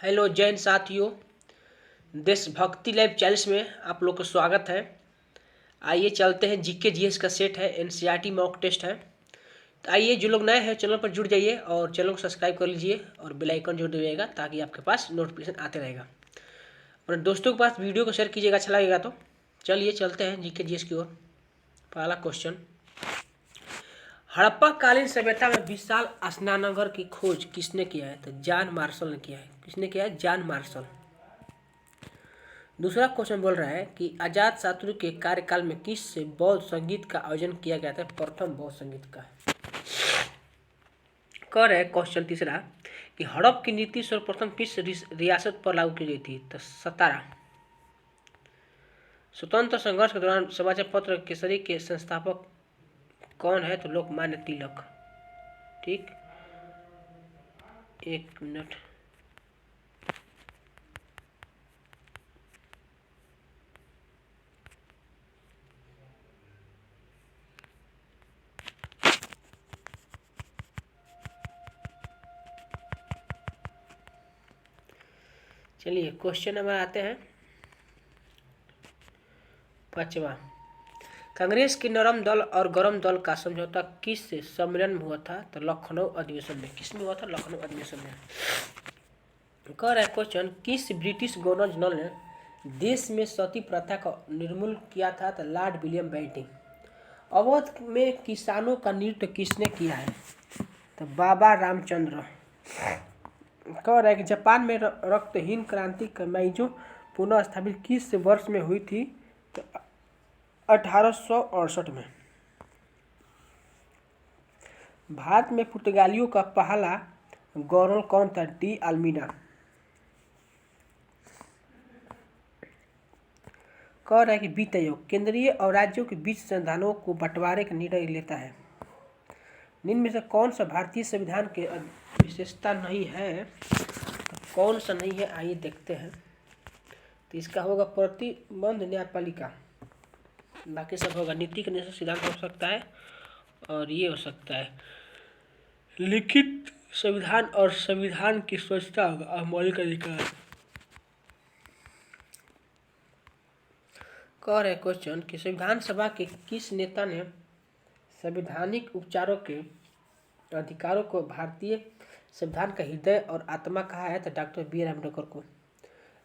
Hello Jain साथियों, देशभक्ति live channel में आप लोग का स्वागत है। आइए चलते हैं। जीके जीएस का सेट है, एनसीईआरटी मॉक टेस्ट है। तो आइए, जो लोग नए हैं चैनल पर जुड़ जाइए और चैनल को सब्सक्राइब कर लीजिए और बेल आइकन जोड़ दीजिएगा ताकि आपके पास नोटिफिकेशन आते रहेगा। और दोस्तों के पास वीडियो को शेयर कीजिएगा, अच्छा लगेगा तो। चलिए चलते हैं जीके जीएस की ओर। पहला क्वेश्चन, हड़प्पा कालीन सभ्यता में विशाल स्नानघर की खोज किसने किया है? तो जॉन मार्शल ने किया है। किसने किया है? John Marshall. दूसरा क्वेश्चन बोल रहा है कि आजाद शत्रु के कार्यकाल में किस से बौद्ध संगीत का आयोजन किया गया था? प्रथम बौद्ध संगीत का। कर है क्वेश्चन तीसरा कि हड़प की नीति सर्वप्रथम किस रियासत पर लागू की गई थी? तो सतारा। स्वतंत्र संघर्ष के दौरान समाचार पत्र केसरी के संस्थापक कौन है? तो लोकमान्य तिलक। ठीक, एक मिनट। चलिए क्वेश्चन नंबर आते हैं पांचवा। कांग्रेस के नरम दल और गरम दल का समझौता किस सम्मेलन में हुआ था? तो लखनऊ अधिवेशन में। किस में हुआ था? लखनऊ अधिवेशन में। कह रहा है क्वेश्चन, किस ब्रिटिश गवर्नर जनरल ने देश में सती प्रथा का निर्मूल किया था? तो लॉर्ड विलियम बेंटिंग। अवध में किसानों का नृत्य किसने किया है? तो बाबा रामचंद्र। कह रहा है कि जापान में रक्तहीन क्रांति का मेइजो पुनः स्थापित किस वर्ष में हुई थी? तो 1868 में। भारत में पुर्तगालियों का पहला गवर्नर कौन था? De Almeida. कह रहा है कि वित्त आयोग केंद्रीय और राज्यों के बीच संसाधनों को बंटवारे का निर्णय लेता है। निम्न में से कौन सा भारतीय संविधान के विशेषता नहीं है? तो कौन सा नहीं है, आइए देखते हैं। तो इसका होगा प्रतिबंध न्यायपालिका। बाकी सब होगा नीति निषेध सिद्धांत हो सकता है, और ये हो सकता है लिखित संविधान और संविधान की स्वच्छता होगा और मौलिक अधिकार। कह रहे क्वेश्चन कि संविधान सभा के किस नेता ने संवैधानिक उपचारों के अधिकारों को भारतीय संविधान का हृदय और आत्मा कहा है? तो डॉक्टर बी आर अम्बेडकर को।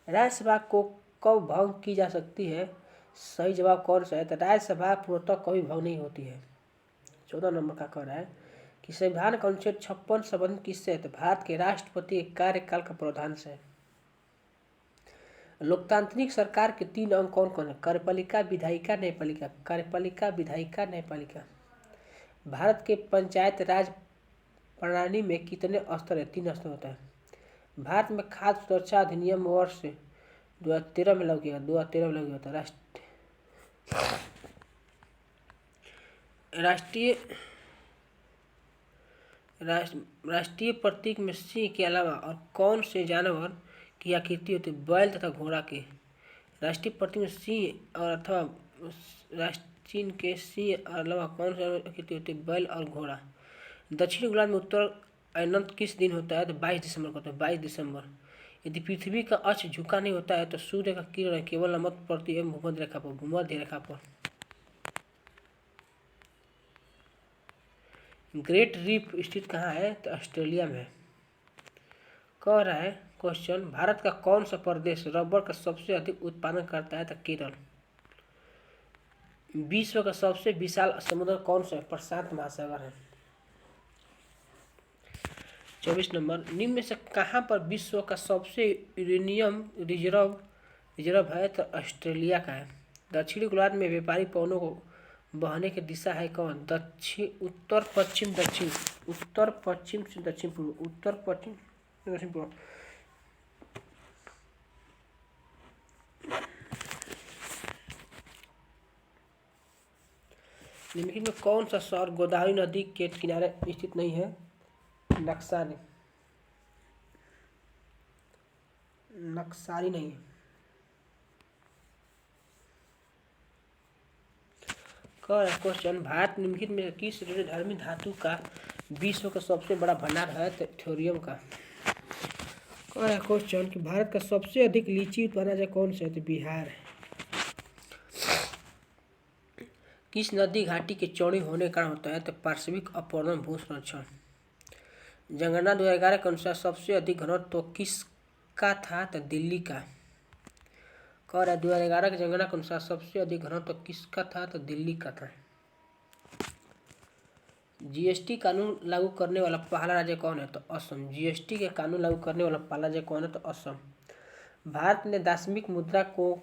राज्यसभा को कब भंग की जा सकती है? सही जवाब कौन सा है? तो राज्यसभा पूर्णतः कभी भंग नहीं होती है। 14 नंबर का कह रहा है कि संविधान का अनुच्छेद 56 संबंधित किससे है? तो भारत के राष्ट्रपति के कार्यकाल का प्रावधान से। लोकतांत्रिक सरकार के 3 अंग कौन कौन है? कार्यपालिका, विधायिका, न्यायपालिका। कार्यपालिका, विधायिका, न्यायपालिका। भारत के पंचायत राज प्रणाली में कितने स्तर है? 3 स्तर होता है। भारत में खाद्य सुरक्षा अधिनियम वर्ष 2013 में लागू किया। 2013 में लागू होता है। राष्ट्रीय प्रतीक में सिंह के अलावा और कौन से जानवर की आकृति होती है? बैल तथा घोड़ा के। राष्ट्रीय प्रतीक में सिंह और अथवा राष्ट्रीय के सिंह अलावा कौन सी आकृति होती है? बैल और घोड़ा। दक्षिण गोलार्ध में उत्तर अनंत किस दिन होता है? तो 22 दिसंबर को होता है। 22 दिसंबर। यदि पृथ्वी का अक्ष झुका नहीं होता है तो सूर्य का किरण केवल लंबवत पड़ती है भूमध्य रेखा पर। भूमध्य रेखा पर। ग्रेट रीफ स्थित कहाँ है? तो ऑस्ट्रेलिया में। कह रहा है क्वेश्चन, भारत का कौन सा प्रदेश रबर का सबसे अधिक उत्पादन करता है? तो केरल। विश्व का सबसे विशाल समुद्र कौन सा है? प्रशांत महासागर है। 24 नंबर, निम्न में से कहाँ पर विश्व का सबसे यूरेनियम रिजर्व है? तो ऑस्ट्रेलिया का है। दक्षिणी गोलार्ध में व्यापारिक पवनों को बहने की दिशा है कौन? दक्षिण, उत्तर पश्चिम दक्षिण, उत्तर पश्चिम से दक्षिण पूर्व, उत्तर पश्चिम दक्षिण पूर्व। निम्नलिखित में कौन सा शहर गोदावरी नदी के किनारे स्थित नहीं है? नक्सारी नहीं है। क्वेश्चन, भारत निम्नलिखित में किस रेडियोधर्मी धातु का विश्व का सबसे बड़ा भंडार है? तो थोरियम का। और क्वेश्चन कि भारत का सबसे अधिक लीची उत्पादन राज्य कौन सा है? तो बिहार है। किस नदी घाटी के चौड़ी होने के कारण होता है? तो पार्श्विक अपवर्तन भू संरक्षण। जनगणना 2011 के अनुसार सबसे अधिक घनत्व तो किसका था? तो दिल्ली का। और 2011 की जनगणना के अनुसार सबसे अधिक घनत्व तो किसका था? तो दिल्ली का था। जीएसटी कानून लागू करने वाला पहला राज्य कौन है? तो असम। जीएसटी के कानून लागू करने वाला पहला राज्य कौन है? तो असम। भारत ने दार्शनिक मुद्रा को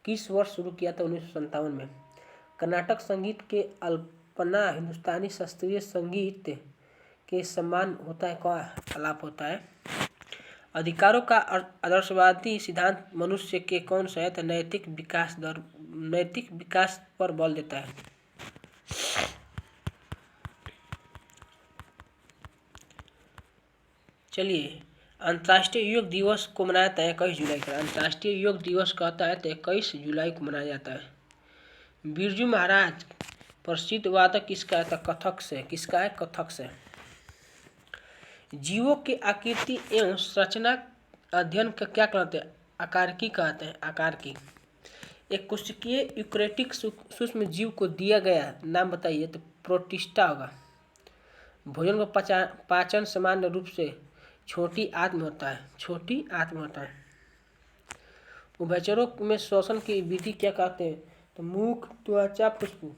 किस वर्ष शुरू किया था? 1957 में। कर्नाटक संगीत के अल्पना हिंदुस्तानी शास्त्रीय संगीत के समान होता है, का आलाप होता है। अधिकारों का आदर्शवादी सिद्धांत मनुष्य के कौन सा है? तो नैतिक विकास पर बल देता है। चलिए, अंतर्राष्ट्रीय योग दिवस को मनाया जाता है 21 जुलाई को। अंतर्राष्ट्रीय योग दिवस कहता है तो 21 जुलाई को मनाया जाता है। बिरजू महाराज प्रसिद्ध वादक किसका है? तो कथक से। किसका है? कथक से। जीवों के आकृति एवं संरचना अध्ययन का क्या कहते हैं? आकारिकी कहते हैं। आकारिकी। एक कोशिकीय यूकैरियोटिक सूक्ष्म जीव को दिया गया नाम बताइए? तो प्रोटिस्टा होगा। भोजन का पाचन सामान्य रूप से छोटी आंत में होता है। छोटी आंत में होता है। उभयचरों में श्वसन की विधि क्या कहते हैं? तो मुख, त्वचा, फुफ्फुस।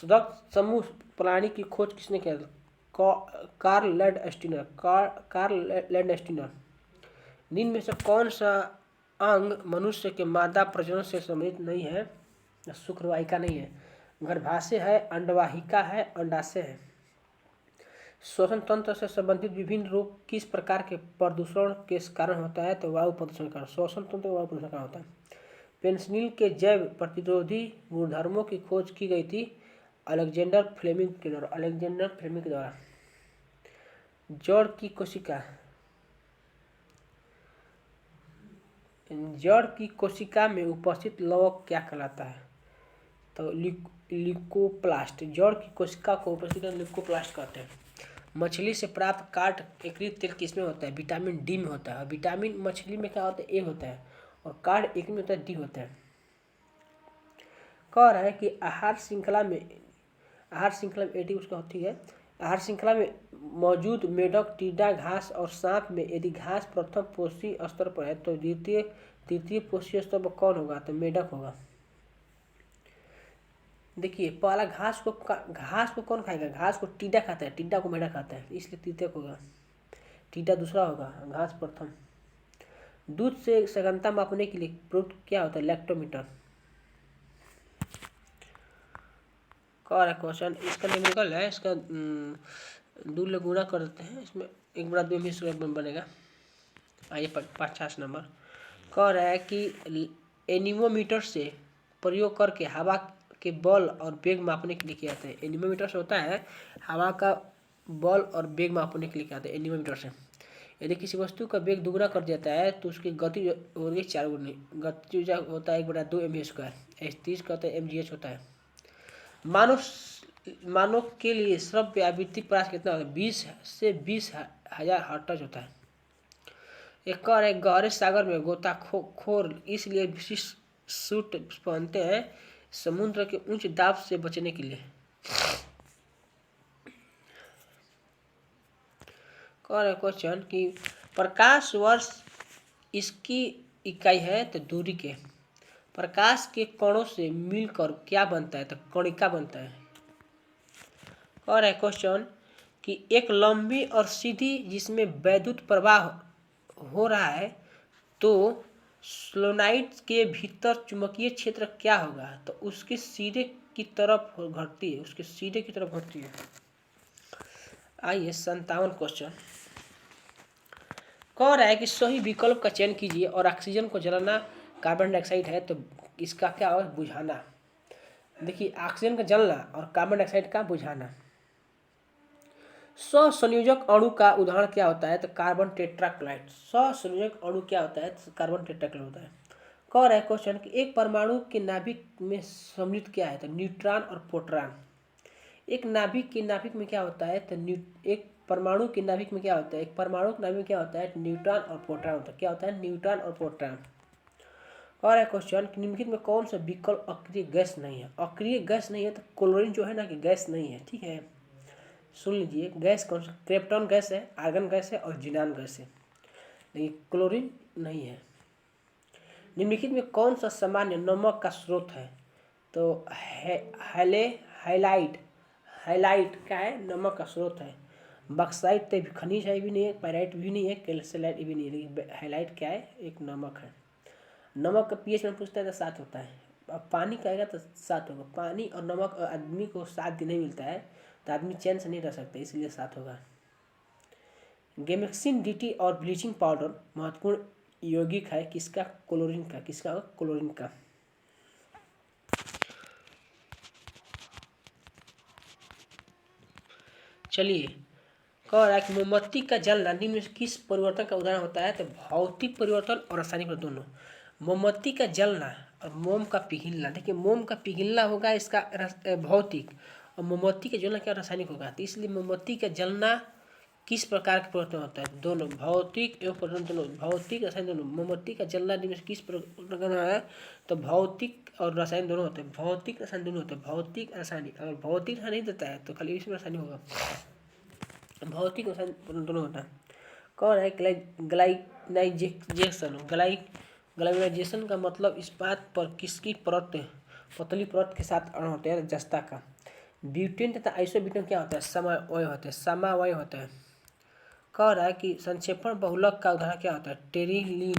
रक्त समूह प्राणी की खोज किसने किया? Karl Landsteiner. निम्न में से कौन सा अंग मनुष्य के मादा प्रजनन से संबंधित नहीं है? शुक्रवाहिका नहीं है। गर्भाशय है, अंडवाहिका है, अंडाशय है। श्वसन तंत्र से संबंधित विभिन्न रोग किस प्रकार के प्रदूषण के कारण होता है? तो वायु प्रदूषण का। श्वसन तंत्र वायु प्रदूषण का होता है। पेनिसिलिन के जैव प्रतिरोधी गुणधर्मों की खोज की गई थी अलेक्जेंडर फ्लेमिंग के द्वारा। जड़ की कोशिका में उपस्थित लवक क्या कहलाता है? तो ल्यूकोप्लास्ट। जड़ की कोशिका को उपस्थित ल्यूकोप्लास्ट कहते हैं। मछली से प्राप्त काट एकत्रित तेल किसमें होता है? विटामिन डी में होता है। और विटामिन मछली में क्या होता है? ए होता है। और कार्ड एक में होता है, डी होता है। कह रहा है कि आहार श्रृंखला में एटी उसका होती है। आहार श्रृंखला में मौजूद मेढक, टीडा, घास और सांप में यदि घास प्रथम पोषी स्तर पर है तो तृतीय पोषी स्तर पर कौन होगा? तो मेढक होगा। देखिए, पहला घास को कौन खाएगा? घास को टीडा खाता है, टीडा को मेढक खाता है, इसलिए तृतीय होगा। टीडा दूसरा होगा, घास प्रथम। दूध से सघनता मापने के लिए प्रयुक्त क्या होता है? लैक्टोमीटर। और क्वेश्चन इसका न्यूमेरिकल है, इसका 2 ले गुणा कर देते हैं, इसमें 1/2 बनेगा। आइए 50 नंबर। कह रहा है कि एनीमोमीटर से प्रयोग करके हवा के बल और वेग मापने के लिए किया जाता है। एनीमोमीटर से होता है हवा का बल और वेग मापने के लिए किया जाता है एनीमोमीटर से। यदि किसी वस्तु का वेग दुगुना कर दिया जाता है तो उसकी गति होगी 4 गुनी। गति ऊर्जा होता है 1/2 mv²। S30 कहते हैं mgh होता है। मानव के लिए श्रव्य आवृत्ति प्राप्त कितना होता है? 20 से 20,000 हर्ट्ज होता है। एक और एक गहरे सागर में गोताखोर इसलिए विशिष्ट सूट पहनते हैं समुद्र के उच्च दाब से बचने के लिए। और एक क्वेश्चन कि प्रकाश वर्ष इसकी इकाई है तो दूरी के। प्रकाश के कणों से मिलकर क्या बनता है? तो कणिका बनता है। और एक क्वेश्चन कि एक लंबी और सीधी जिसमें वैद्युत प्रवाह हो रहा है तो सोलेनॉइड के भीतर चुंबकीय क्षेत्र क्या होगा? तो उसके सीधे की तरफ घटती है। आइए 57 क्वेश्चन। कह रहा है कि सही विकल्प का चयन कीजिए और ऑक्सीजन को जलाना कार्बन डाइऑक्साइड है तो इसका क्या होगा? बुझाना। देखिए, ऑक्सीजन का जलना और कार्बन डाइऑक्साइड का बुझाना। सहसंयोजक अणु का उदाहरण क्या होता है? तो कार्बन टेट्राक्लोराइड। सहसंयोजक अणु क्या होता है? तो कार्बन टेट्राक्लोराइड होता है। कह रहा है क्वेश्चन कि एक परमाणु के नाभिक में सम्मिलित क्या है? तो न्यूट्रॉन और प्रोटॉन। एक नाभिक में क्या होता है तो एक परमाणु के नाभिक में क्या होता है, एक परमाणु के नाभिक में क्या होता है, न्यूट्रॉन और प्रोटॉन होता है। क्या होता है, न्यूट्रॉन और प्रोटॉन। और एक क्वेश्चन, निम्नलिखित में कौन सा विकल्प अक्रिय गैस नहीं है। अक्रिय गैस नहीं है तो क्लोरीन जो है ना कि गैस नहीं है, ठीक है। सुन लीजिए, गैस कौन सा, क्रिप्टॉन गैस है, आर्गन गैस है और जिनान गैस है, लेकिन क्लोरीन नहीं है। निम्नलिखित में कौन सा सामान्य नमक का स्रोत है, तो हाइलाइट क्या है, नमक का स्रोत है। बक्साइट तो खनिज है भी नहीं है, पायराइट भी नहीं है, कैल्साइट भी नहीं है, लेकिन हाइलाइट क्या है, एक नमक है। नमक का पीएच में पूछता है तो 7 होता है। अब पानी का आएगा तो 7 होगा। पानी और नमक आदमी को 7 दिन नहीं मिलता है तो आदमी चैन से नहीं रह सकता, इसलिए 7 होगा। गेमेक्सिन डीटी और ब्लीचिंग पाउडर महत्वपूर्ण यौगिक है किसका, क्लोरीन का। किसका होगा, क्लोरीन का। चलिए, कह रहा है कि मोमबत्ती का जलना निम्न में किस परिवर्तन का उदाहरण होता है, तो भौतिक परिवर्तन और रासायनिक परिवर्तन दोनों। मोमबत्ती का जलना और मोम का पिघलना, देखिए मोम का पिघलना होगा इसका भौतिक, और मोमबत्ती का जलना क्या, रासायनिक होगा। तो इसलिए मोमबत्ती का जलना किस प्रकार का परिवर्तन होता है, दोनों, भौतिक एवं परिवर्तन दोनों, भौतिक रासायनिक दोनों। मोमबत्ती का जलना निम्न से किस प्रकार है, तो भौतिक और रासायनिक दोनों होते हैं। भौतिक रासायनिक दोनों होते हैं, भौतिक रासायनिक। अगर भौतिक नहीं देता है तो खाली इसमें रासायनिक होगा, भौतिक रासायनिक दोनों होता है। कौन है, ग्लाइनाइजेशन का मतलब इस्पात पर किसकी परत, पतली परत के साथ अणु होते हैं, जस्ता का। ब्यूटेन तथा आइसोब्यूटेन क्या होता है, समावयव होते हैं, समावयव होता है। कह रहा है कि संक्षेपण बहुलक का उदाहरण क्या होता है, टेरिलीन।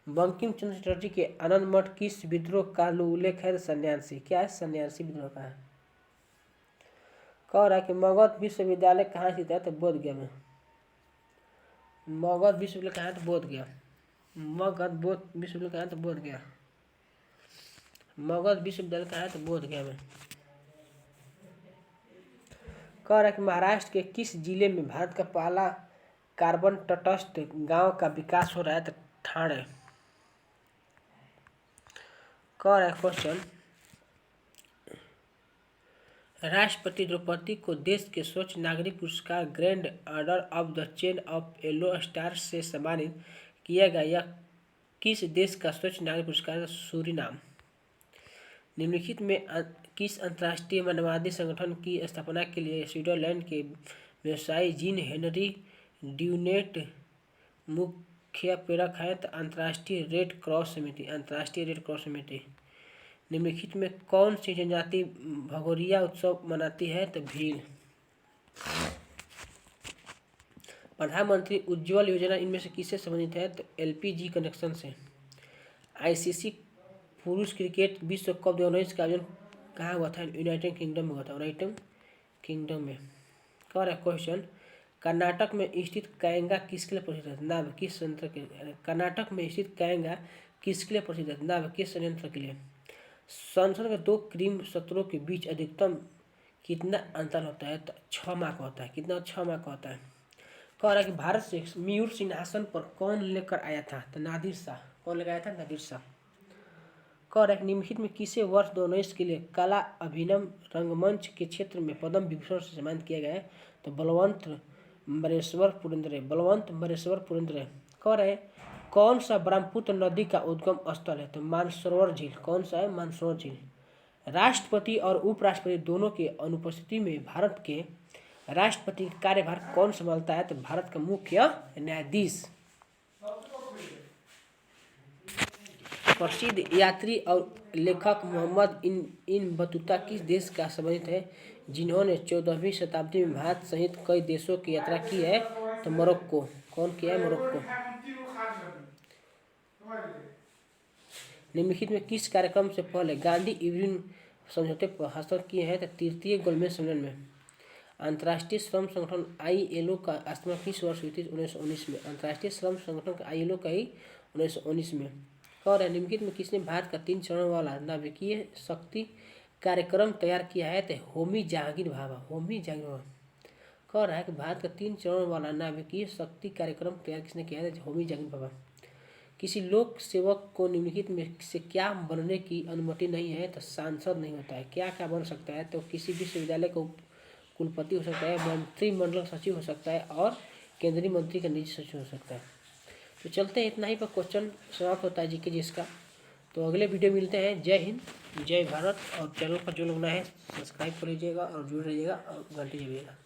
बंकिम चंद्र चटर्जी के आनंद मठ किस विद्रोह का उल्लेख है, सन्यासी। क्या है, सन्यासी विद्रोह का है। कह रहा है कि मगध विश्वविद्यालय कहाँ स्थित है, तो बोधगया में। मगध विश्वविद्यालय कहाँ है, तो बोधगया। मगध विश्वविद्यालय कहाँ है, तो बोधगया। मगध विश्वविद्यालय कहाँ है, तो बोधगया में। कह रहा है कि महाराष्ट्र के किस जिले में भारत का पहला कार्बन तटस्थ गांव का विकास हो रहा है, तो ठाणे। कह रहा है क्वेश्चन, राष्ट्रपति द्रौपदी को देश के स्वच्छ नागरिक पुरस्कार grand order of the chain of yellow star से सम्मानित किया गया। यह किस देश का स्वच्छ नागरिक पुरस्कार है, सूरीनाम। निम्नलिखित में किस अंतर्राष्ट्रीय मानवाधिकार संगठन की स्थापना के लिए स्विट्जरलैंड के व्यवसायी जीन हेनरी ड्यूनेट मुख्य प्रेरक है, तो अंतर्राष्ट्रीय रेड क्रॉस समिति। निम्नलिखित में कौन सी जनजाति भगोरिया उत्सव मनाती है, तो भील। प्रधानमंत्री उज्ज्वल योजना इनमें से किससे संबंधित है, तो एलपीजी कनेक्शन से। आईसीसी पुरुष क्रिकेट विश्व कप 2019 का आयोजन कहाँ हुआ था, यूनाइटेड किंगडम में हुआ था, यूनाइटेड किंगडम में। कह रहा है क्वेश्चन, कर्नाटक में स्थित कायंगा किसके लिए प्रसिद्ध है, नाभ किस संयंत्र के। कर्नाटक में स्थित कायंगा किसके लिए प्रसिद्ध है, नाभ किस संयंत्र के लिए। संसद के 2 क्रीम सत्रों के बीच अधिकतम कितना अंतर होता है, तो 6 माह का होता है। कितना, 6 माह का होता है। कह रहा है कि भारत से मयूर सिंहासन पर कौन लेकर आया था, तो नादिर शाह। कौन लेकर आया था, नादिर शाह। कह रहा है कि निम्नलिखित में किसे वर्ष 2019 के लिए कला अभिनव रंगमंच के क्षेत्र में पद्म विभूषण से सम्मानित किया गया है, तो बलवंत मरेश्वर पुरेंद्र। कह रहे हैं कौन सा ब्रह्मपुत्र नदी का उद्गम स्थल है, तो मानसरोवर झील। कौन सा है, मानसरोवर झील। राष्ट्रपति और उपराष्ट्रपति दोनों के अनुपस्थिति में भारत के राष्ट्रपति का कार्यभार कौन संभालता है, तो भारत का मुख्य न्यायाधीश। प्रसिद्ध यात्री और लेखक मोहम्मद इन बतूता किस देश का संबंधित है, जिन्होंने 14वीं शताब्दी में भारत सहित कई देशों की यात्रा की है, तो मोरक्को। कौन किया है, मोरक्को। निम्नलिखित में किस कार्यक्रम से पहले गांधी इरविन समझौते पर हस्ताक्षर किए हैं, तो तृतीय गोलमेज सम्मेलन में। अंतर्राष्ट्रीय श्रम संगठन ILO का स्थापना किस वर्ष हुई थी, 1919 में। अंतर्राष्ट्रीय श्रम संगठन का ILO का ही 1919 में। और निम्नलिखित में किसने भारत का 3 चरण वाला नाभिकीय शक्ति कार्यक्रम तैयार किया है, तो होमी जहांगीर भाभा। कह रहा है कि भारत का 3 चरण वाला नाभिकीय शक्ति कार्यक्रम तैयार किसने किया है, होमी जहांगीर भाभा। किसी लोक सेवक को निम्नलिखित में से क्या बनने की अनुमति नहीं है? तो सांसद नहीं होता है। क्या क्या बन सकता है? तो किसी विश्वविद्यालय को कुलपति हो सकता है, मंत्रिमंडल सचिव हो सकता है और केंद्रीय मंत्री का निजी सचिव हो सकता है। तो चलते हैं, इतना ही पर क्वेश्चन समाप्त होता है जीके जिसका। तो अगले वीडियो मिलते हैं। जय हिंद, जय भारत। और चैनल पर जो लोग नए हैं सब्सक्राइब कर लीजिएगा और जुड़ रहिएगा और घंटी दबाइएगा।